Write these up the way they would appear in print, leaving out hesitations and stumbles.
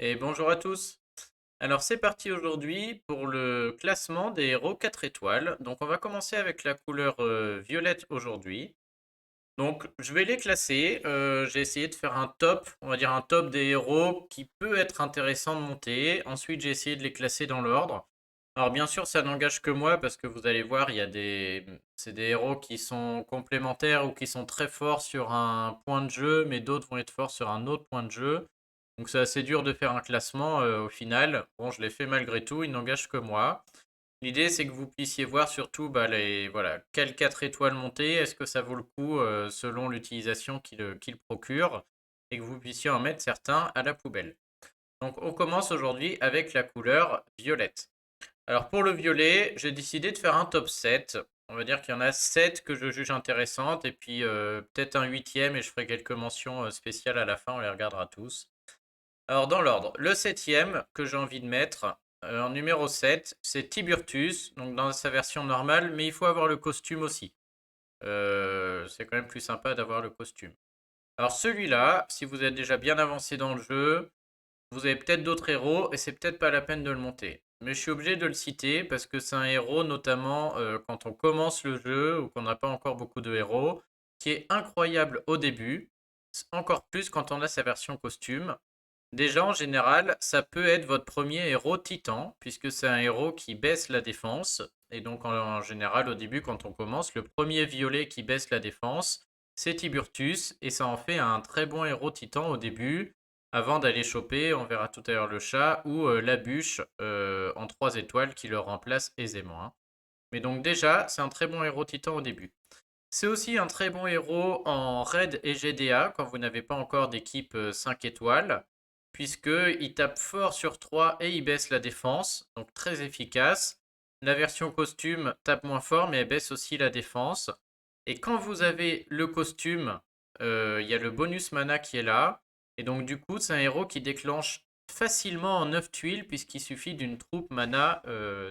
Et bonjour à tous. Alors c'est parti aujourd'hui pour le classement des héros 4 étoiles. Donc on va commencer avec la couleur violette aujourd'hui. Donc je vais les classer. J'ai essayé de faire un top, on va dire un top des héros qui peut être intéressant de monter. Ensuite j'ai essayé de les classer dans l'ordre. Alors bien sûr ça n'engage que moi parce que vous allez voir, c'est des héros qui sont complémentaires ou qui sont très forts sur un point de jeu, mais d'autres vont être forts sur un autre point de jeu. Donc c'est assez dur de faire un classement au final. Bon, je l'ai fait malgré tout, il n'engage que moi. L'idée, c'est que vous puissiez voir surtout voilà, quelles 4 étoiles monter, est-ce que ça vaut le coup selon l'utilisation qu'il procure, et que vous puissiez en mettre certains à la poubelle. Donc on commence aujourd'hui avec la couleur violette. Alors pour le violet, j'ai décidé de faire un top 7. On va dire qu'il y en a 7 que je juge intéressantes, et puis peut-être un huitième, et je ferai quelques mentions spéciales à la fin, on les regardera tous. Alors, dans l'ordre, le septième que j'ai envie de mettre, en numéro 7, c'est Tiburtus, donc dans sa version normale, mais il faut avoir le costume aussi. C'est quand même plus sympa d'avoir le costume. Alors celui-là, si vous êtes déjà bien avancé dans le jeu, vous avez peut-être d'autres héros et c'est peut-être pas la peine de le monter. Mais je suis obligé de le citer parce que c'est un héros, notamment quand on commence le jeu ou qu'on n'a pas encore beaucoup de héros, qui est incroyable au début, encore plus quand on a sa version costume. Déjà, en général, ça peut être votre premier héros titan, puisque c'est un héros qui baisse la défense. Et donc, en général, au début, quand on commence, le premier violet qui baisse la défense, c'est Tiburtus, et ça en fait un très bon héros titan au début, avant d'aller choper, on verra tout à l'heure le chat, ou la bûche en 3 étoiles qui le remplace aisément, hein. Mais donc déjà, c'est un très bon héros titan au début. C'est aussi un très bon héros en raid et GDA quand vous n'avez pas encore d'équipe 5 étoiles, puisqu'il tape fort sur 3 et il baisse la défense, donc très efficace. La version costume tape moins fort, mais elle baisse aussi la défense. Et quand vous avez le costume, il y a le bonus mana qui est là. Et donc du coup, c'est un héros qui déclenche facilement en 9 tuiles, puisqu'il suffit d'une troupe mana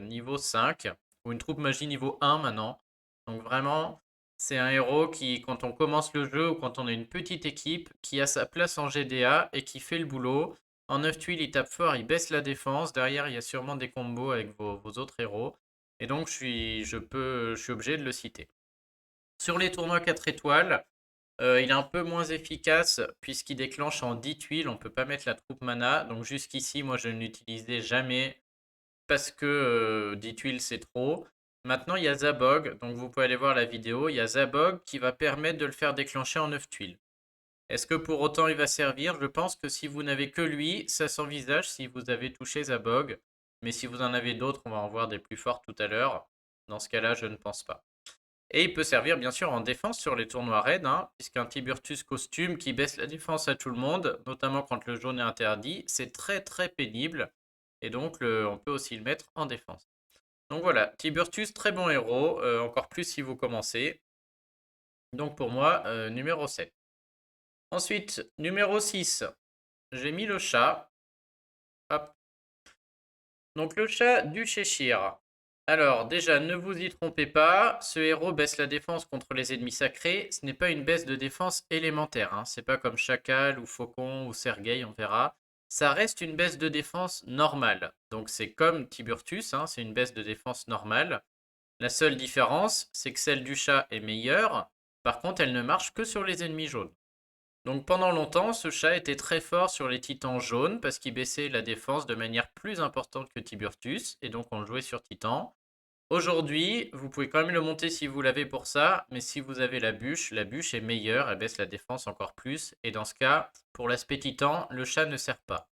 niveau 5, ou une troupe magie niveau 1 maintenant. Donc vraiment, c'est un héros qui, quand on commence le jeu ou quand on a une petite équipe, qui a sa place en GDA et qui fait le boulot. En 9 tuiles, il tape fort, il baisse la défense. Derrière, il y a sûrement des combos avec vos autres héros. Et donc, je suis obligé de le citer. Sur les tournois 4 étoiles, il est un peu moins efficace puisqu'il déclenche en 10 tuiles. On ne peut pas mettre la troupe mana. Donc jusqu'ici, moi, je ne l'utilisais jamais parce que 10 tuiles, c'est trop. Maintenant, il y a Zabog, donc vous pouvez aller voir la vidéo. Il y a Zabog qui va permettre de le faire déclencher en 9 tuiles. Est-ce que pour autant il va servir? Je pense que si vous n'avez que lui, ça s'envisage si vous avez touché Zabog. Mais si vous en avez d'autres, on va en voir des plus forts tout à l'heure. Dans ce cas-là, je ne pense pas. Et il peut servir bien sûr en défense sur les tournois raids, hein, puisqu'un Tiburtus costume qui baisse la défense à tout le monde, notamment quand le jaune est interdit, c'est très très pénible. Et donc on peut aussi le mettre en défense. Donc voilà, Tiburtus, très bon héros, encore plus si vous commencez. Donc pour moi, numéro 7. Ensuite, numéro 6, j'ai mis le chat. Hop. Donc le chat du Cheshire. Alors déjà, ne vous y trompez pas, ce héros baisse la défense contre les ennemis sacrés. Ce n'est pas une baisse de défense élémentaire, hein. C'est pas comme Chacal ou Faucon ou Sergei, on verra. Ça reste une baisse de défense normale. Donc c'est comme Tiburtus, hein, c'est une baisse de défense normale. La seule différence, c'est que celle du chat est meilleure. Par contre, elle ne marche que sur les ennemis jaunes. Donc pendant longtemps, ce chat était très fort sur les titans jaunes parce qu'il baissait la défense de manière plus importante que Tiburtus, et donc on le jouait sur titan. Aujourd'hui, vous pouvez quand même le monter si vous l'avez pour ça, mais si vous avez la bûche est meilleure, elle baisse la défense encore plus, et dans ce cas, pour l'aspect titan, le chat ne sert pas.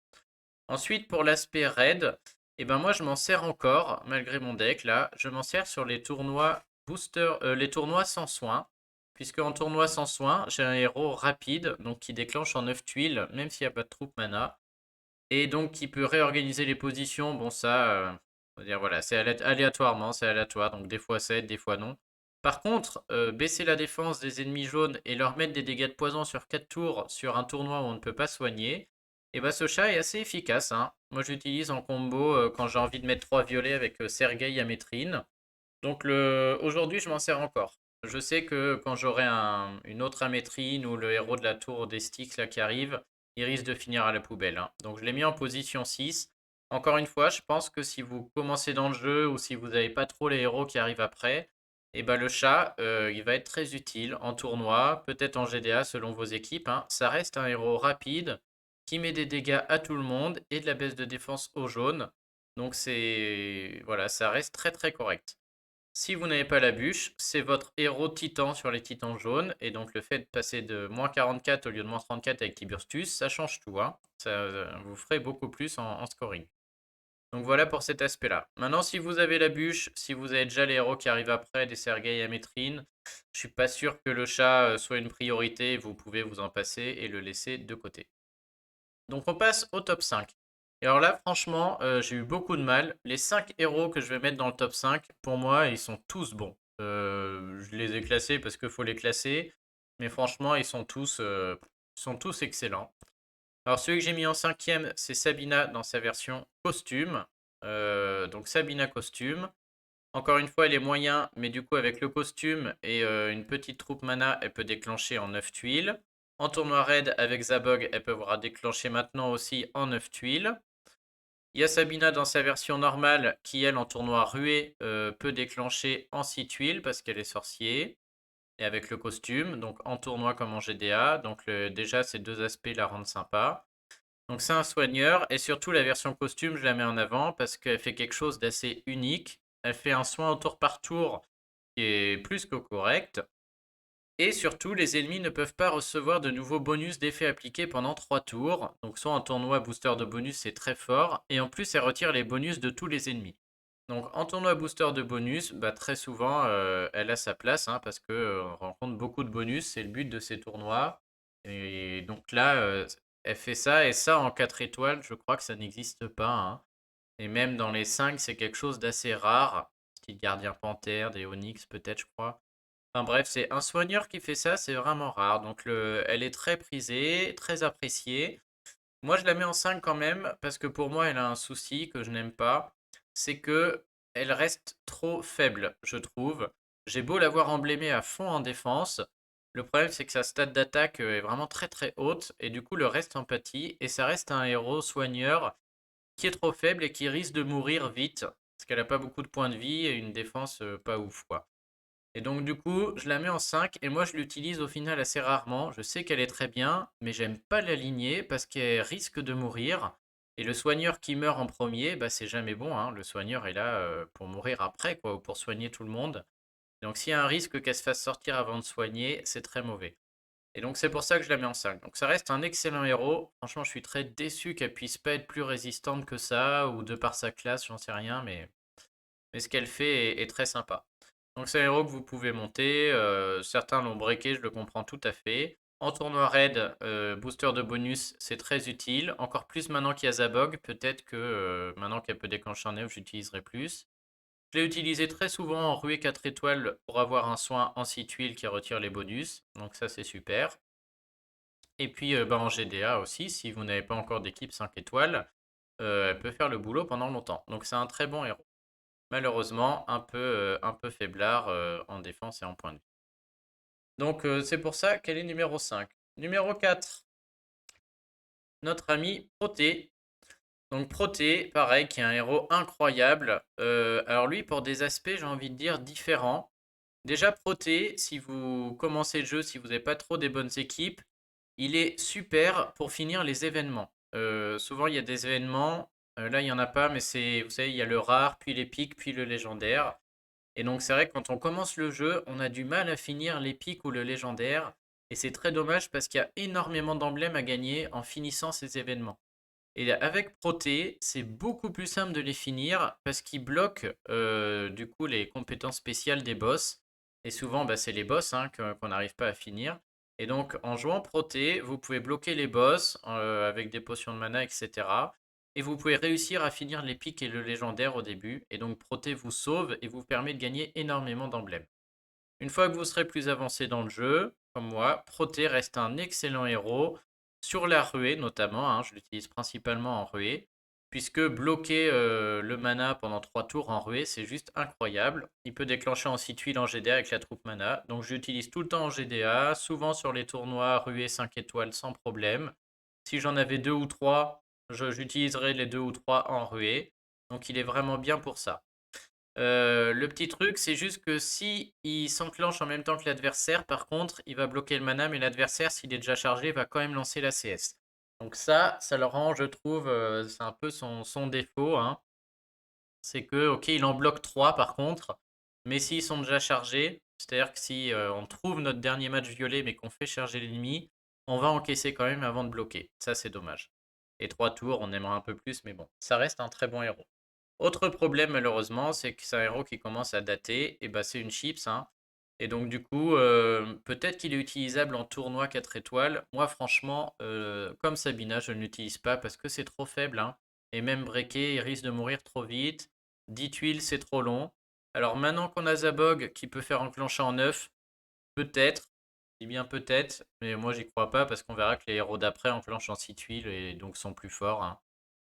Ensuite, pour l'aspect raid, eh ben moi je m'en sers encore, malgré mon deck là, je m'en sers sur les tournois booster, les tournois sans soin, puisque en tournoi sans soin, j'ai un héros rapide, donc qui déclenche en 9 tuiles, même s'il n'y a pas de troupe mana, et donc qui peut réorganiser les positions. Bon ça, on va dire voilà, c'est aléatoirement, c'est aléatoire, donc des fois 7, des fois non. Par contre, baisser la défense des ennemis jaunes et leur mettre des dégâts de poison sur 4 tours sur un tournoi où on ne peut pas soigner, et bah ce chat est assez efficace, hein. Moi j'utilise en combo quand j'ai envie de mettre 3 violets avec Sergei Amétrine. Donc aujourd'hui je m'en sers encore. Je sais que quand j'aurai une autre Amétrine ou le héros de la tour des Styx là qui arrive, il risque de finir à la poubelle, hein. Donc je l'ai mis en position 6. Encore une fois, je pense que si vous commencez dans le jeu ou si vous n'avez pas trop les héros qui arrivent après, et ben le chat, il va être très utile en tournoi, peut-être en GDA selon vos équipes, hein. Ça reste un héros rapide qui met des dégâts à tout le monde et de la baisse de défense aux jaunes. Donc c'est voilà, ça reste très très correct. Si vous n'avez pas la bûche, c'est votre héros titan sur les titans jaunes. Et donc le fait de passer de -44 au lieu de -34 avec Tiburstus, ça change tout, hein. Ça vous ferait beaucoup plus en scoring. Donc voilà pour cet aspect-là. Maintenant, si vous avez la bûche, si vous avez déjà les héros qui arrivent après, des Sergei et Amétrine, je suis pas sûr que le chat soit une priorité. Vous pouvez vous en passer et le laisser de côté. Donc on passe au top 5. Et alors là, franchement, j'ai eu beaucoup de mal. Les 5 héros que je vais mettre dans le top 5, pour moi, ils sont tous bons. Je les ai classés parce qu'il faut les classer. Mais franchement, ils sont tous excellents. Alors celui que j'ai mis en cinquième, c'est Sabina dans sa version costume. Donc Sabina costume. Encore une fois, elle est moyen, mais du coup, avec le costume et une petite troupe mana, elle peut déclencher en 9 tuiles. En tournoi raid, avec Zabog, elle peut pouvoir déclencher maintenant aussi en 9 tuiles. Il y a Sabina dans sa version normale, qui elle, en tournoi rué, peut déclencher en 6 tuiles parce qu'elle est sorcier. Et avec le costume, donc en tournoi comme en GDA. Donc déjà, ces deux aspects la rendent sympa. Donc c'est un soigneur et surtout la version costume, je la mets en avant parce qu'elle fait quelque chose d'assez unique. Elle fait un soin au tour par tour qui est plus que correct. Et surtout, les ennemis ne peuvent pas recevoir de nouveaux bonus d'effets appliqués pendant 3 tours. Donc soit en tournoi booster de bonus, c'est très fort. Et en plus, elle retire les bonus de tous les ennemis. Donc en tournoi booster de bonus, bah, très souvent, elle a sa place, hein, parce qu'on rencontre beaucoup de bonus. C'est le but de ces tournois. Et donc là, elle fait ça. Et ça, en 4 étoiles, je crois que ça n'existe pas, hein. Et même dans les 5, c'est quelque chose d'assez rare. Style gardien panthère, des onyx peut-être, je crois. Enfin bref, c'est un soigneur qui fait ça, c'est vraiment rare. Donc elle est très prisée, très appréciée. Moi, je la mets en 5 quand même, parce que pour moi, elle a un souci que je n'aime pas. C'est que elle reste trop faible, je trouve. J'ai beau l'avoir emblémée à fond en défense. Le problème, c'est que sa stat d'attaque est vraiment très très haute. Et du coup, le reste en pâtit. Et ça reste un héros soigneur qui est trop faible et qui risque de mourir vite. Parce qu'elle n'a pas beaucoup de points de vie et une défense pas ouf, quoi. Et donc du coup, je la mets en 5 et moi je l'utilise au final assez rarement. Je sais qu'elle est très bien, mais j'aime pas l'aligner parce qu'elle risque de mourir. Et le soigneur qui meurt en premier, bah c'est jamais bon, hein. Le soigneur est là pour mourir après, quoi, ou pour soigner tout le monde. Donc s'il y a un risque qu'elle se fasse sortir avant de soigner, c'est très mauvais. Et donc c'est pour ça que je la mets en 5. Donc ça reste un excellent héros. Franchement, je suis très déçu qu'elle puisse pas être plus résistante que ça, ou de par sa classe, j'en sais rien, mais ce qu'elle fait est très sympa. Donc c'est un héros que vous pouvez monter. Certains l'ont breaké, je le comprends tout à fait. En tournoi raid, booster de bonus, c'est très utile. Encore plus maintenant qu'il y a Zabog. Peut-être que maintenant qu'elle peut déclencher un neuf, j'utiliserai plus. Je l'ai utilisé très souvent en ruée 4 étoiles pour avoir un soin en 6 tuiles qui retire les bonus. Donc ça c'est super. Et puis bah, en GDA aussi, si vous n'avez pas encore d'équipe 5 étoiles, elle peut faire le boulot pendant longtemps. Donc c'est un très bon héros. Malheureusement, un peu faiblard en défense et en point de vie. Donc c'est pour ça qu'elle est numéro 5. Numéro 4, notre ami Proté. Donc Proté, pareil, qui est un héros incroyable. Alors lui, pour des aspects, j'ai envie de dire, différents. Déjà, Proté, si vous commencez le jeu, si vous n'avez pas trop des bonnes équipes, il est super pour finir les événements. Souvent, il y a des événements. Là, il n'y en a pas, mais vous savez, il y a le rare, puis l'épique, puis le légendaire. Et donc c'est vrai que quand on commence le jeu, on a du mal à finir l'épique ou le légendaire. Et c'est très dommage parce qu'il y a énormément d'emblèmes à gagner en finissant ces événements. Et avec Proté, c'est beaucoup plus simple de les finir parce qu'ils bloquent du coup les compétences spéciales des boss. Et souvent, bah, c'est les boss, hein, qu'on n'arrive pas à finir. Et donc, en jouant Proté, vous pouvez bloquer les boss avec des potions de mana, etc. Et vous pouvez réussir à finir l'épique et le légendaire au début. Et donc, Proté vous sauve et vous permet de gagner énormément d'emblèmes. Une fois que vous serez plus avancé dans le jeu, comme moi, Proté reste un excellent héros, sur la ruée notamment, hein, je l'utilise principalement en ruée, puisque bloquer le mana pendant 3 tours en ruée, c'est juste incroyable. Il peut déclencher en 6 tuiles en GDA avec la troupe mana, donc j'utilise tout le temps en GDA, souvent sur les tournois ruée 5 étoiles sans problème. Si j'en avais 2 ou 3, j'utiliserais les 2 ou 3 en ruée. Donc il est vraiment bien pour ça. Le petit truc, c'est juste que si il s'enclenche en même temps que l'adversaire, par contre, il va bloquer le mana, mais l'adversaire, s'il est déjà chargé, va quand même lancer la CS. Donc ça le rend, je trouve, c'est un peu son défaut, hein. C'est que, ok, il en bloque 3 par contre, mais s'ils sont déjà chargés, c'est-à-dire que si on trouve notre dernier match violet, mais qu'on fait charger l'ennemi, on va encaisser quand même avant de bloquer. Ça, c'est dommage. Et 3 tours, on aimerait un peu plus, mais bon, ça reste un très bon héros. Autre problème, malheureusement, c'est que c'est un héros qui commence à dater, et bah c'est une chips, hein. Et donc du coup, peut-être qu'il est utilisable en tournoi 4 étoiles. Moi, franchement, comme Sabina, je ne l'utilise pas parce que c'est trop faible, hein. Et même breaké, il risque de mourir trop vite. 10 tuiles, c'est trop long. Alors maintenant qu'on a Zabog qui peut faire enclencher en 9, peut-être, je dis bien peut-être, mais moi j'y crois pas parce qu'on verra que les héros d'après enclenchent en 6 tuiles et donc sont plus forts, hein.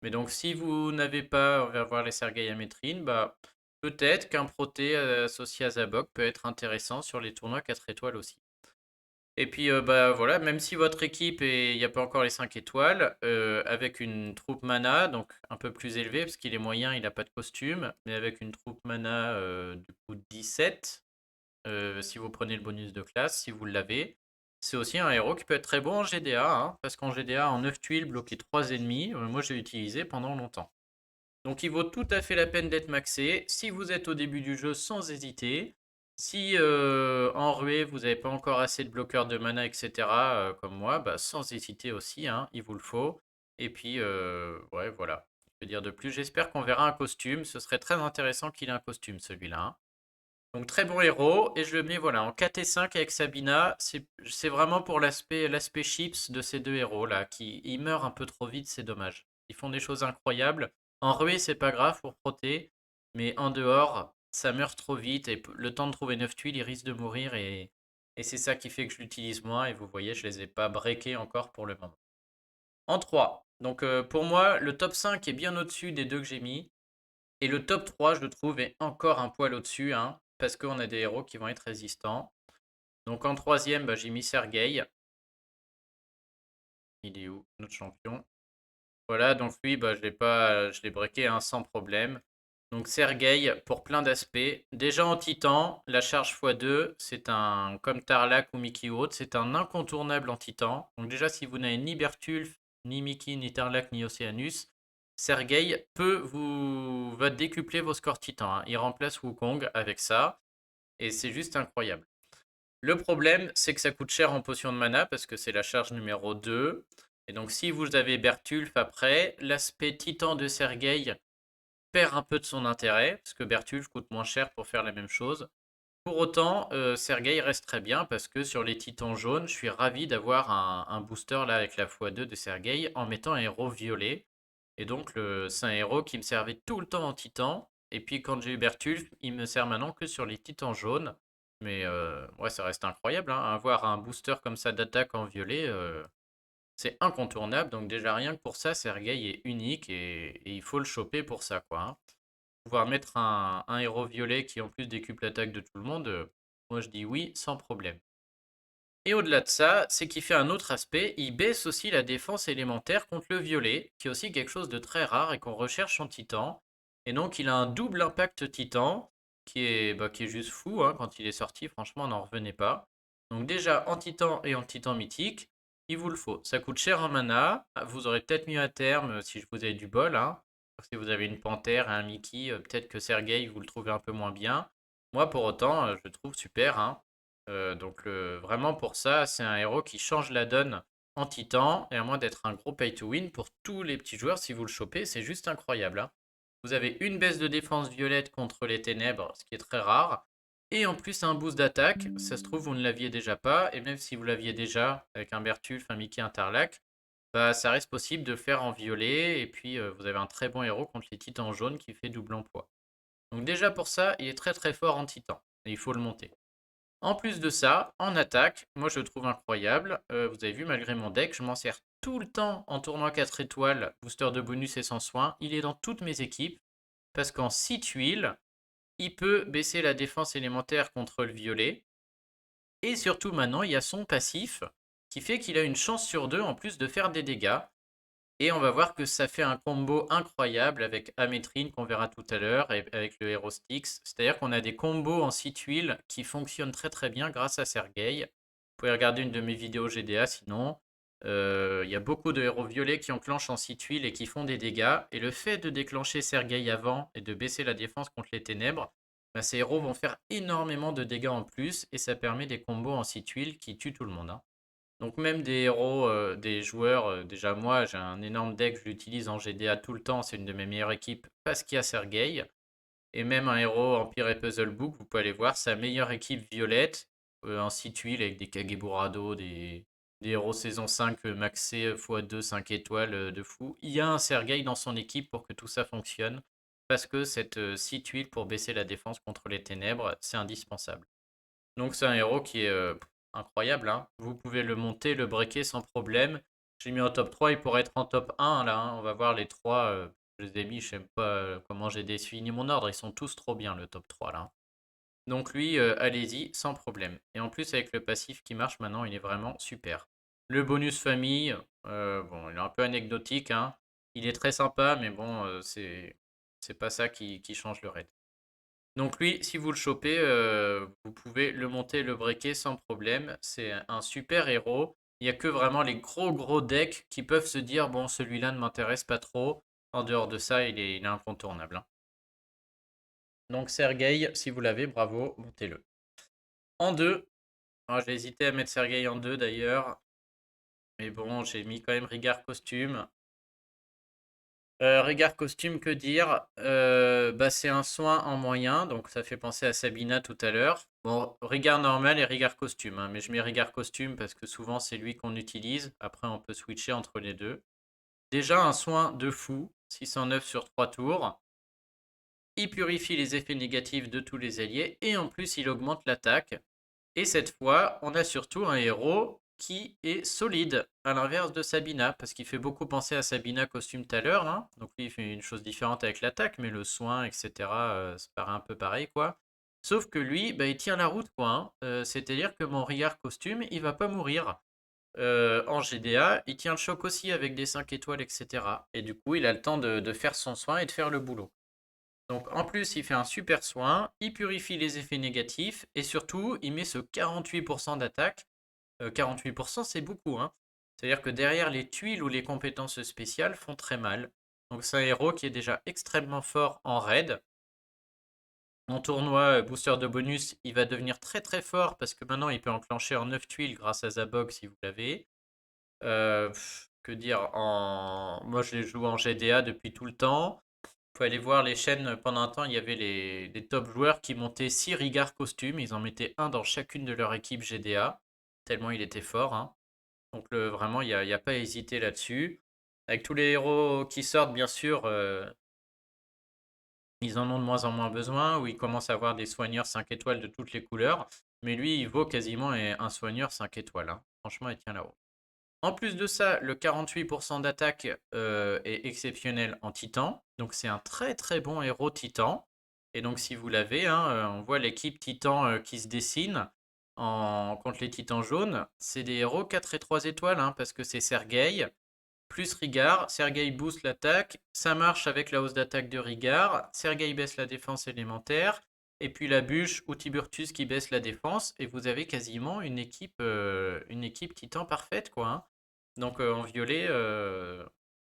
Mais donc si vous n'avez pas, on va voir les Sergueï Amétrine, bah peut-être qu'un proté associé à Zabok peut être intéressant sur les tournois 4 étoiles aussi. Et puis bah voilà, même si votre équipe il n'y a pas encore les 5 étoiles, avec une troupe mana, donc un peu plus élevée, parce qu'il est moyen, il n'a pas de costume, mais avec une troupe mana du coup 17, si vous prenez le bonus de classe, si vous l'avez, c'est aussi un héros qui peut être très bon en GDA, hein, parce qu'en GDA, en 9 tuiles, bloquer 3 ennemis, moi j'ai utilisé pendant longtemps. Donc il vaut tout à fait la peine d'être maxé. Si vous êtes au début du jeu, sans hésiter. Si en ruée, vous n'avez pas encore assez de bloqueurs de mana, etc., comme moi, bah, sans hésiter aussi, hein, il vous le faut. Et puis, ouais, voilà. Je veux dire de plus, j'espère qu'on verra un costume. Ce serait très intéressant qu'il ait un costume, celui-là, hein. Donc très bon héros, et je le mets voilà, en 4 et 5 avec Sabina. C'est vraiment pour l'aspect chips de ces deux héros-là, qui ils meurent un peu trop vite, c'est dommage. Ils font des choses incroyables. En ruée, c'est pas grave pour proté, mais en dehors, ça meurt trop vite, et le temps de trouver 9 tuiles, ils risquent de mourir, et c'est ça qui fait que je l'utilise moins, et vous voyez, je les ai pas breakés encore pour le moment. En 3, donc pour moi, le top 5 est bien au-dessus des deux que j'ai mis. Et le top 3, je le trouve, est encore un poil au-dessus, hein, parce qu'on a des héros qui vont être résistants. Donc en troisième, bah, j'ai mis Sergueï. Il est où, notre champion? Voilà, donc lui, bah, je l'ai breaké, hein, sans problème. Donc Sergueï, pour plein d'aspects. Déjà en titan, la charge x2, c'est un, comme Tarlac ou Mickey Haute, c'est un incontournable en titan. Donc déjà, si vous n'avez ni Bertulf, ni Mickey, ni Tarlac, ni Océanus, Sergueï va décupler vos scores titan, hein. Il remplace Wukong avec ça, et c'est juste incroyable. Le problème, c'est que ça coûte cher en potion de mana, parce que c'est la charge numéro 2. Et donc si vous avez Bertulf après, l'aspect titan de Sergueï perd un peu de son intérêt, parce que Bertulf coûte moins cher pour faire la même chose. Pour autant, Sergueï reste très bien, parce que sur les titans jaunes, je suis ravi d'avoir un booster là avec la x2 de Sergueï en mettant un héros violet. Et donc c'est un héros qui me servait tout le temps en titan. Et puis quand j'ai eu Bertulf, il me sert maintenant que sur les titans jaunes. Mais ouais, ça reste incroyable, hein. Avoir un booster comme ça d'attaque en violet, c'est incontournable. Donc déjà rien que pour ça, Sergueï est unique, et il faut le choper pour ça, quoi, hein. Pouvoir mettre un héros violet qui en plus décuple l'attaque de tout le monde, moi je dis oui sans problème. Et au-delà de ça, c'est qu'il fait un autre aspect, il baisse aussi la défense élémentaire contre le violet, qui est aussi quelque chose de très rare et qu'on recherche en titan. Et donc il a un double impact titan, qui est juste fou, hein, quand il est sorti, franchement on n'en revenait pas. Donc déjà en titan et en titan mythique, il vous le faut. Ça coûte cher en mana, vous aurez peut-être mieux à terme si vous avez du bol, hein. Si vous avez une panthère et un Mickey, peut-être que Sergei vous le trouvez un peu moins bien. Moi pour autant, je le trouve super, hein. Donc vraiment pour ça, c'est un héros qui change la donne en titan, et à moins d'être un gros pay to win pour tous les petits joueurs, si vous le chopez, c'est juste incroyable, hein. Vous avez une baisse de défense violette contre les ténèbres, ce qui est très rare, et en plus un boost d'attaque. Ça se trouve, vous ne l'aviez déjà pas, et même si vous l'aviez déjà avec un Bertulf, un Mickey, un Tarlac, bah, ça reste possible de le faire en violet, et puis vous avez un très bon héros contre les titans jaunes qui fait double emploi. Donc déjà pour ça, il est très très fort en titan, et il faut le monter. En plus de ça, en attaque, moi je le trouve incroyable. Vous avez vu, malgré mon deck, je m'en sers tout le temps en tournoi 4 étoiles, booster de bonus et sans soin. Il est dans toutes mes équipes, parce qu'en 6 tuiles, il peut baisser la défense élémentaire contre le violet. Et surtout maintenant, il y a son passif, qui fait qu'il a une chance sur 2 en plus de faire des dégâts. Et on va voir que ça fait un combo incroyable avec Amétrine qu'on verra tout à l'heure et avec le Hero Styx. C'est-à-dire qu'on a des combos en 6 tuiles qui fonctionnent très très bien grâce à Sergei. Vous pouvez regarder une de mes vidéos GDA sinon. Il y a beaucoup de héros violets qui enclenchent en 6 tuiles et qui font des dégâts. Et le fait de déclencher Sergei avant et de baisser la défense contre les ténèbres, bah, ces héros vont faire énormément de dégâts en plus et ça permet des combos en 6 tuiles qui tuent tout le monde, hein. Donc même des héros, des joueurs, déjà moi j'ai un énorme deck, je l'utilise en GDA tout le temps, c'est une de mes meilleures équipes parce qu'il y a Sergei. Et même un héros Empire et Puzzle Book, vous pouvez aller voir, sa meilleure équipe violette, en 6 tuiles avec des Kageburado, des héros saison 5 maxé x2 5 étoiles de fou. Il y a un Sergei dans son équipe pour que tout ça fonctionne, parce que cette 6 tuiles pour baisser la défense contre les ténèbres, c'est indispensable. Donc c'est un héros qui est incroyable, hein. Vous pouvez le monter, le breaker sans problème. J'ai mis en top 3, il pourrait être en top 1 là, hein. On va voir les 3. Je les ai mis, je sais pas comment j'ai défini mon ordre. Ils sont tous trop bien le top 3 là, hein. Donc lui, allez-y, sans problème. Et en plus avec le passif qui marche maintenant, il est vraiment super. Le bonus famille, bon, il est un peu anecdotique, hein. Il est très sympa, mais bon, c'est pas ça qui change le raid. Donc lui, si vous le chopez, vous pouvez le monter, le breaker sans problème. C'est un super héros. Il n'y a que vraiment les gros decks qui peuvent se dire bon, celui-là ne m'intéresse pas trop. En dehors de ça, il est incontournable, hein. Donc Sergei, si vous l'avez, bravo, montez-le. En 2, j'ai hésité à mettre Sergei en 2 d'ailleurs. Mais bon, j'ai mis quand même Rigard Costume. Rigard costume, que dire? Bah, c'est un soin en moyen, donc ça fait penser à Sabina tout à l'heure. Bon, Rigard normal et Rigard costume, hein, mais je mets Rigard costume parce que souvent c'est lui qu'on utilise. Après, on peut switcher entre les deux. Déjà, un soin de fou, 609 sur 3 tours. Il purifie les effets négatifs de tous les alliés et en plus, il augmente l'attaque. Et cette fois, on a surtout un héros qui est solide, à l'inverse de Sabina, parce qu'il fait beaucoup penser à Sabina costume tout à l'heure, hein. Donc lui, il fait une chose différente avec l'attaque, mais le soin, etc., ça paraît un peu pareil, quoi. Sauf que lui, bah, il tient la route, quoi, hein. C'est-à-dire que mon Riyar costume, il va pas mourir. En GDA, il tient le choc aussi avec des 5 étoiles, etc. Et du coup, il a le temps de faire son soin et de faire le boulot. Donc en plus, il fait un super soin, il purifie les effets négatifs et surtout, il met ce 48% d'attaque. 48%, c'est beaucoup, hein. C'est-à-dire que derrière les tuiles ou les compétences spéciales font très mal. Donc c'est un héros qui est déjà extrêmement fort en raid. En tournoi, booster de bonus, il va devenir très très fort parce que maintenant il peut enclencher en 9 tuiles grâce à Zabog si vous l'avez. Que dire Moi je les joue en GDA depuis tout le temps. Faut aller voir les chaînes. Pendant un temps, il y avait les top joueurs qui montaient 6 Rigard costumes. Ils en mettaient un dans chacune de leur équipe GDA, tellement il était fort, hein. Donc vraiment, il y a pas à hésiter là-dessus. Avec tous les héros qui sortent, bien sûr, ils en ont de moins en moins besoin, ou ils commencent à avoir des soigneurs 5 étoiles de toutes les couleurs. Mais lui, il vaut quasiment un soigneur 5 étoiles, hein. Franchement, il tient là-haut. En plus de ça, le 48% d'attaque est exceptionnel en titan. Donc c'est un très très bon héros titan. Et donc si vous l'avez, hein, on voit l'équipe titan qui se dessine contre les titans jaunes. C'est des héros 4 et 3 étoiles, hein, parce que c'est Sergei, plus Rigard. Sergei booste l'attaque. Ça marche avec la hausse d'attaque de Rigard. Sergei baisse la défense élémentaire. Et puis la bûche ou Tiburtus qui baisse la défense. Et vous avez quasiment une équipe titan parfaite, quoi, hein. Donc en violet,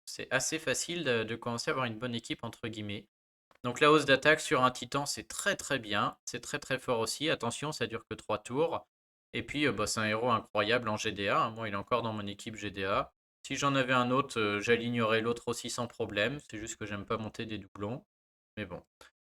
c'est assez facile de commencer à avoir une bonne équipe, entre guillemets. Donc la hausse d'attaque sur un titan, c'est très très bien. C'est très très fort aussi. Attention, ça dure que 3 tours. Et puis bah, c'est un héros incroyable en GDA, hein. Moi, il est encore dans mon équipe GDA. Si j'en avais un autre, j'alignerais l'autre aussi sans problème. C'est juste que j'aime pas monter des doublons. Mais bon.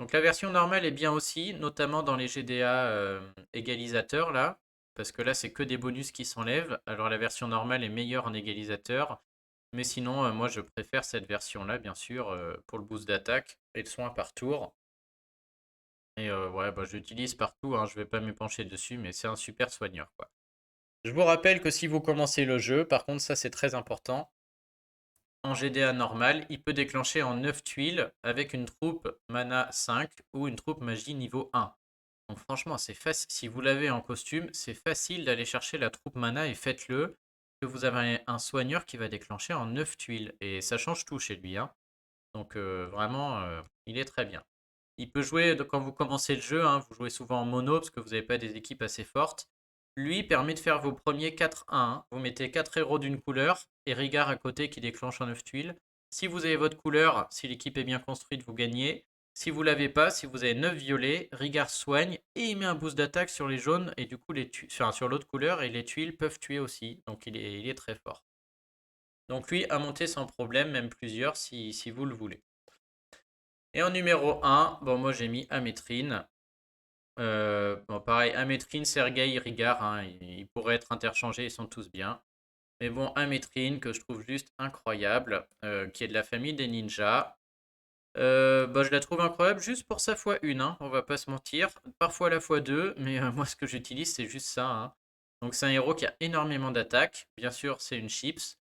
Donc la version normale est bien aussi, notamment dans les GDA égalisateurs là. Parce que là, c'est que des bonus qui s'enlèvent. Alors la version normale est meilleure en égalisateur. Mais sinon, moi, je préfère cette version-là, bien sûr, pour le boost d'attaque et le soin par tour. Et ouais, bah, je l'utilise partout, hein, je vais pas m'épancher dessus, mais c'est un super soigneur, quoi. Je vous rappelle que si vous commencez le jeu, par contre, ça c'est très important, en GDA normal, il peut déclencher en 9 tuiles avec une troupe mana 5 ou une troupe magie niveau 1. Donc franchement, c'est facile. Si vous l'avez en costume, c'est facile d'aller chercher la troupe mana et faites-le. que vous avez un soigneur qui va déclencher en 9 tuiles. Et ça change tout chez lui, hein. Donc vraiment, il est très bien. Il peut jouer quand vous commencez le jeu, hein, vous jouez souvent en mono parce que vous n'avez pas des équipes assez fortes. Lui permet de faire vos premiers 4-1. Vous mettez 4 héros d'une couleur et Rigard à côté qui déclenche en 9 tuiles. Si vous avez votre couleur, si l'équipe est bien construite, vous gagnez. Si vous l'avez pas, si vous avez 9 violets, Rigard soigne et il met un boost d'attaque sur les jaunes et du coup sur l'autre couleur et les tuiles peuvent tuer aussi. Donc il est très fort. Donc lui à monter sans problème, même plusieurs si vous le voulez. Et en numéro 1, bon, moi j'ai mis Amétrine. Bon, pareil, Amétrine, Sergueï, Rigard, hein, ils pourraient être interchangés, ils sont tous bien. Mais bon, Amétrine, que je trouve juste incroyable, qui est de la famille des ninjas. Bah, je la trouve incroyable juste pour sa x1, hein, on va pas se mentir. Parfois la x2, mais moi ce que j'utilise c'est juste ça, hein. Donc c'est un héros qui a énormément d'attaques. Bien sûr, c'est une chips.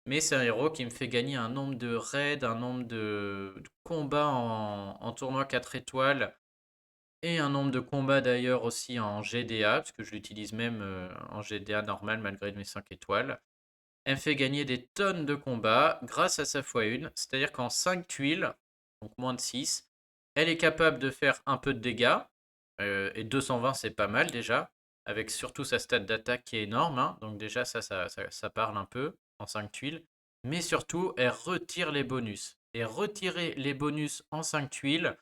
Mais c'est un héros qui me fait gagner un nombre de raids, un nombre de combats en tournoi 4 étoiles. Et un nombre de combats d'ailleurs aussi en GDA, parce que je l'utilise même en GDA normal malgré mes 5 étoiles. Elle me fait gagner des tonnes de combats grâce à sa x1, c'est-à-dire qu'en 5 tuiles, donc moins de 6, elle est capable de faire un peu de dégâts, et 220 c'est pas mal déjà, avec surtout sa stat d'attaque qui est énorme, hein, donc déjà ça parle un peu en 5 tuiles, mais surtout elle retire les bonus. Et retirer les bonus en 5 tuiles,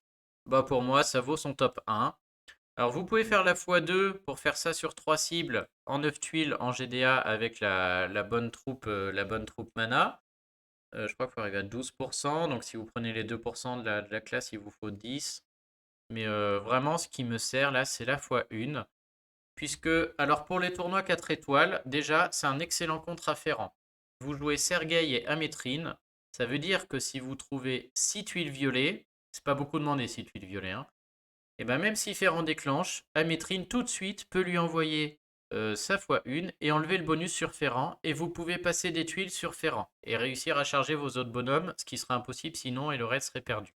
bah pour moi ça vaut son top 1. Alors vous pouvez faire la x2 pour faire ça sur 3 cibles en 9 tuiles en GDA avec la bonne troupe mana. Je crois qu'il faut arriver à 12%, donc si vous prenez les 2% de la classe, il vous faut 10. Mais vraiment, ce qui me sert là, c'est la x1. Puisque, alors pour les tournois 4 étoiles, déjà, c'est un excellent contre-afférent. Vous jouez Sergueï et Amétrine. Ça veut dire que si vous trouvez 6 tuiles violets, c'est pas beaucoup demandé 6 tuiles violets, hein, et ben même si Ferrand déclenche, Amétrine tout de suite peut lui envoyer sa x1 et enlever le bonus sur Ferrand. Et vous pouvez passer des tuiles sur Ferrand et réussir à charger vos autres bonhommes, ce qui sera impossible sinon et le reste serait perdu.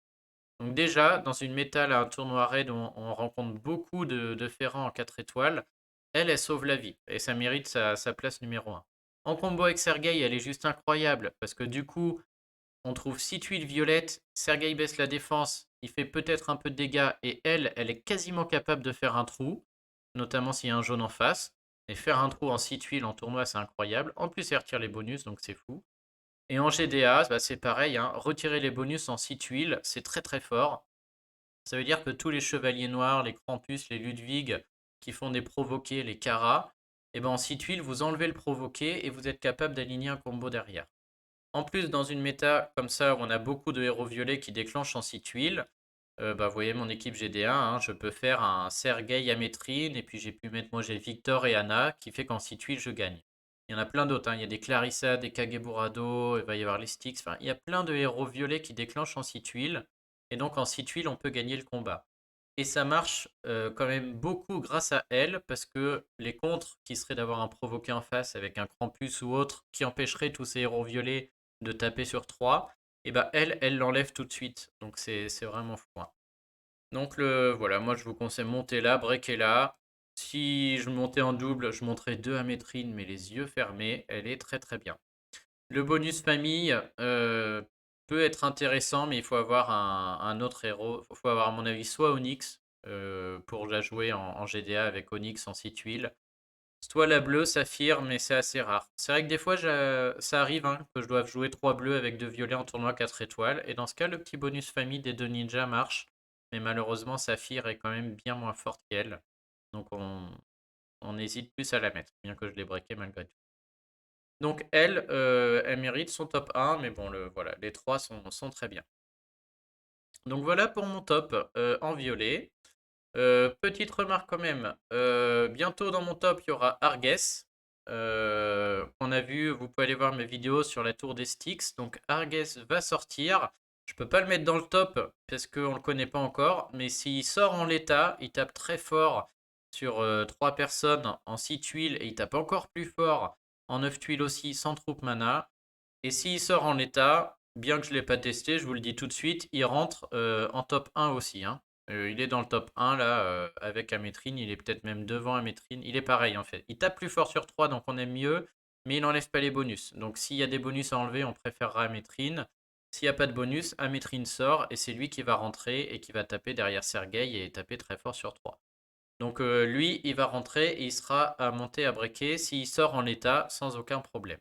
Donc déjà, dans une métal à un tournoi raid où on rencontre beaucoup de Ferrand en 4 étoiles, elle sauve la vie et ça mérite sa place numéro 1. En combo avec Sergei, elle est juste incroyable parce que du coup, on trouve 6 tuiles violettes, Sergei baisse la défense, il fait peut-être un peu de dégâts, et elle est quasiment capable de faire un trou, notamment s'il y a un jaune en face. Et faire un trou en 6 tuiles en tournoi, c'est incroyable. En plus, elle retire les bonus, donc c'est fou. Et en GDA, bah, c'est pareil, hein, retirer les bonus en 6 tuiles, c'est très très fort. Ça veut dire que tous les chevaliers noirs, les Krampus, les Ludwig, qui font des provoqués, les Kara, et ben en 6 tuiles, vous enlevez le provoqué et vous êtes capable d'aligner un combo derrière. En plus, dans une méta comme ça, où on a beaucoup de héros violets qui déclenchent en 6 tuiles, bah, vous voyez mon équipe GD1, hein, je peux faire un Sergei Amétrine, et puis j'ai pu mettre, moi j'ai Victor et Anna, qui fait qu'en 6 tuiles, je gagne. Il y en a plein d'autres, hein, il y a des Clarissa, des Kageburado, il va y avoir les Styx, enfin, il y a plein de héros violets qui déclenchent en 6 tuiles, et donc en 6 tuiles, on peut gagner le combat. Et ça marche quand même beaucoup grâce à elle, parce que les contres, qui seraient d'avoir un provoqué en face avec un Krampus ou autre, qui empêcherait tous ces héros violets de taper sur 3, et bah elle l'enlève tout de suite. Donc c'est vraiment fou, hein. Donc voilà, moi je vous conseille monter là, breaker là. Si je montais en double, je monterais 2 à Métrine, mais les yeux fermés, elle est très très bien. Le bonus famille peut être intéressant, mais il faut avoir un autre héros. Il faut avoir, à mon avis, soit Onyx pour la jouer en GDA avec Onyx en 6 tuiles. Soit la bleue, saphir, mais c'est assez rare. C'est vrai que des fois, ça arrive, hein, que je doive jouer 3 bleus avec 2 violets en tournoi 4 étoiles. Et dans ce cas, le petit bonus famille des 2 ninjas marche. Mais malheureusement, saphir est quand même bien moins forte qu'elle. Donc on hésite plus à la mettre, bien que je l'ai breaké malgré tout. Donc elle mérite son top 1, mais bon, voilà, les 3 sont très bien. Donc voilà pour mon top en violet. Petite remarque quand même, bientôt dans mon top, il y aura Arges. On a vu, vous pouvez aller voir mes vidéos sur la tour des Styx. Donc Arges va sortir. Je peux pas le mettre dans le top parce qu'on le connaît pas encore. Mais s'il sort en l'état, il tape très fort sur 3 personnes en 6 tuiles. Et il tape encore plus fort en 9 tuiles aussi sans troupe mana. Et s'il sort en l'état, bien que je ne l'ai pas testé, je vous le dis tout de suite, il rentre en top 1 aussi, hein. Il est dans le top 1 là, avec Amétrine, il est peut-être même devant Amétrine. Il est pareil en fait. Il tape plus fort sur 3, donc on aime mieux. mais il n'enlève pas les bonus. Donc s'il y a des bonus à enlever, on préférera Amétrine. S'il n'y a pas de bonus, Amétrine sort et c'est lui qui va rentrer et qui va taper derrière Sergueï et taper très fort sur 3. Donc lui, il va rentrer et il sera à monter à breaker s'il sort en l'état sans aucun problème.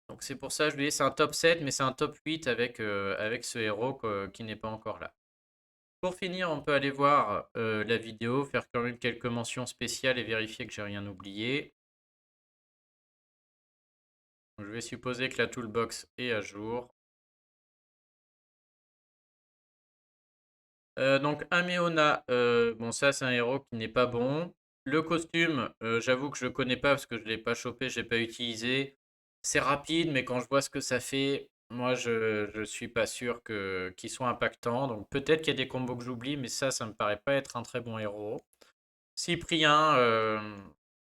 Donc c'est pour ça, je lui dis, c'est un top 7, mais c'est un top 8 avec, avec ce héros qui n'est pas encore là. Pour finir, on peut aller voir la vidéo, faire quand même quelques mentions spéciales et vérifier que j'ai rien oublié. Je vais supposer que la toolbox est à jour. Donc Ameona, bon ça c'est un héros qui n'est pas bon. Le costume, j'avoue que je ne connais pas parce que je ne l'ai pas chopé, je n'ai pas utilisé. C'est rapide, mais quand je vois ce que ça fait, moi je ne suis pas sûr qu'il soit impactant. Donc peut-être qu'il y a des combos que j'oublie, mais ça me paraît pas être un très bon héros. Cyprien,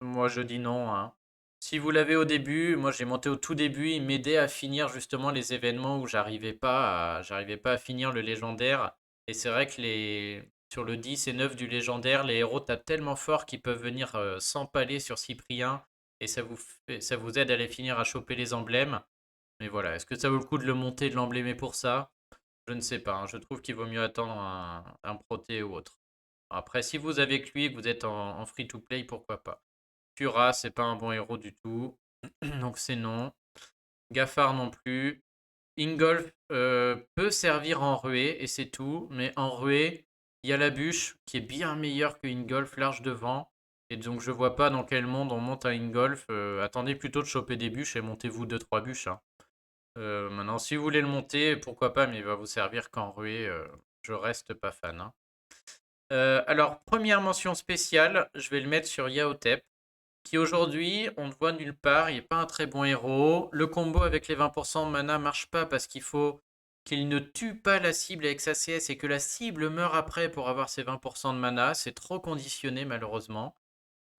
moi je dis non, hein. Si vous l'avez au début, moi j'ai monté au tout début, il m'aidait à finir justement les événements où j'arrivais pas à finir le légendaire. Et c'est vrai que sur le 10 et 9 du légendaire, les héros tapent tellement fort qu'ils peuvent venir s'empaler sur Cyprien et ça vous aide à les finir à choper les emblèmes. Mais voilà, est-ce que ça vaut le coup de le monter, de l'emblémer pour ça? Je ne sais pas, hein. Je trouve qu'il vaut mieux attendre un proté ou autre. Après, si vous avez que lui et que vous êtes en free-to-play, pourquoi pas. Fura, c'est pas un bon héros du tout. Donc c'est non. Gafar non plus. Ingolf peut servir en ruée et c'est tout. Mais en ruée, il y a la bûche qui est bien meilleure que Ingolf, large devant. Et donc je vois pas dans quel monde on monte à Ingolf. Attendez plutôt de choper des bûches et montez-vous 2-3 bûches, hein. Maintenant, si vous voulez le monter, pourquoi pas, mais il va vous servir qu'en ruée. Je reste pas fan, hein. Alors, première mention spéciale, je vais le mettre sur Yaotep, qui aujourd'hui, on ne voit nulle part, il n'est pas un très bon héros. Le combo avec les 20% de mana marche pas parce qu'il faut qu'il ne tue pas la cible avec sa CS et que la cible meure après pour avoir ses 20% de mana. C'est trop conditionné malheureusement.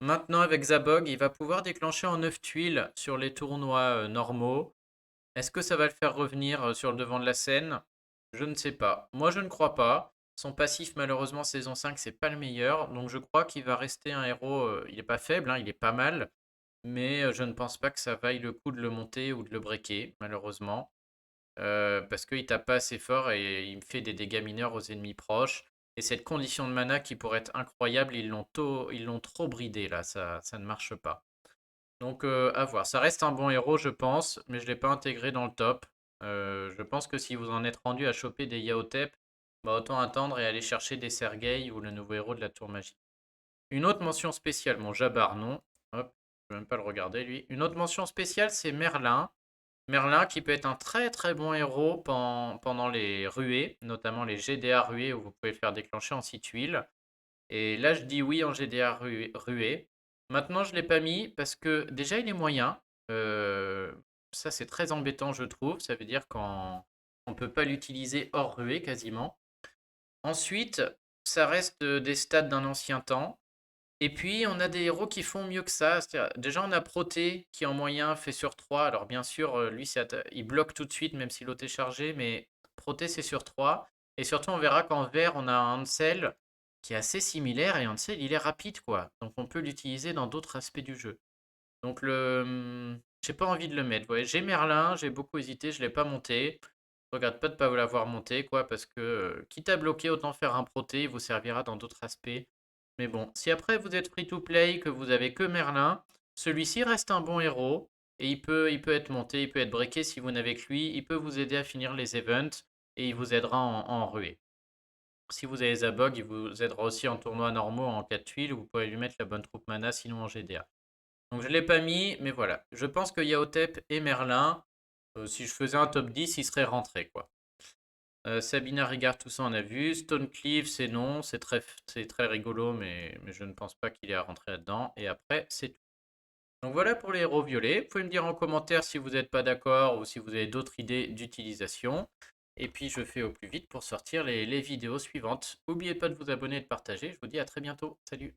Maintenant, avec Zabog, il va pouvoir déclencher en 9 tuiles sur les tournois normaux. Est-ce que ça va le faire revenir sur le devant de la scène? Je ne sais pas. Moi, je ne crois pas. Son passif, malheureusement, saison 5, c'est pas le meilleur. Donc, je crois qu'il va rester un héros. Il n'est pas faible, hein, il est pas mal. Mais je ne pense pas que ça vaille le coup de le monter ou de le breaker, malheureusement. Parce qu'il tape pas assez fort et il me fait des dégâts mineurs aux ennemis proches. Et cette condition de mana qui pourrait être incroyable, ils l'ont trop bridé là. Ça ne marche pas. Donc à voir. Ça reste un bon héros, je pense, mais je ne l'ai pas intégré dans le top. Je pense que si vous en êtes rendu à choper des Yaotep, bah autant attendre et aller chercher des Sergueï ou le nouveau héros de la tour magique. Une autre mention spéciale, bon Jabbar non. Hop, je ne vais même pas le regarder lui. Une autre mention spéciale, c'est Merlin. Merlin qui peut être un très très bon héros pendant les ruées, notamment les GDA ruées où vous pouvez le faire déclencher en 6 tuiles. Et là, je dis oui en GDA ruée. Maintenant, je ne l'ai pas mis parce que déjà, il est moyen. Euh, Ça, c'est très embêtant, je trouve. Ça veut dire qu'on ne peut pas l'utiliser hors ruée quasiment. Ensuite, ça reste des stats d'un ancien temps. Et puis, on a des héros qui font mieux que ça. Déjà, on a Proté qui, en moyen, fait sur 3. Alors, bien sûr, lui, il bloque tout de suite, même si l'autre est chargé. Mais Proté, c'est sur 3. Et surtout, on verra qu'en vert, on a un Hansel qui est assez similaire. Et Hansel, il est rapide, quoi. Donc, on peut l'utiliser dans d'autres aspects du jeu. Donc, j'ai pas envie de le mettre. Ouais, j'ai Merlin, j'ai beaucoup hésité, je l'ai pas monté. Je regrette pas de pas vous l'avoir monté, quoi, parce que quitte à bloquer, autant faire un proté, il vous servira dans d'autres aspects. Mais bon, si après vous êtes free to play, que vous avez que Merlin, celui-ci reste un bon héros. Et il peut être monté, il peut être breaké si vous n'avez que lui. Il peut vous aider à finir les events et il vous aidera en ruée. Si vous avez Zabog, il vous aidera aussi en tournoi normaux en 4 tuiles. Vous pouvez lui mettre la bonne troupe mana, sinon en GDA. Donc je ne l'ai pas mis, mais voilà. Je pense que Yaotep et Merlin, si je faisais un top 10, ils seraient rentrés, quoi. Sabina Rigard, tout ça on a vu. Stonecleave, c'est non, c'est très rigolo, mais je ne pense pas qu'il est à rentrer là-dedans. Et après, c'est tout. Donc voilà pour les héros violets. Vous pouvez me dire en commentaire si vous n'êtes pas d'accord ou si vous avez d'autres idées d'utilisation. Et puis je fais au plus vite pour sortir les vidéos suivantes. N'oubliez pas de vous abonner et de partager. Je vous dis à très bientôt. Salut!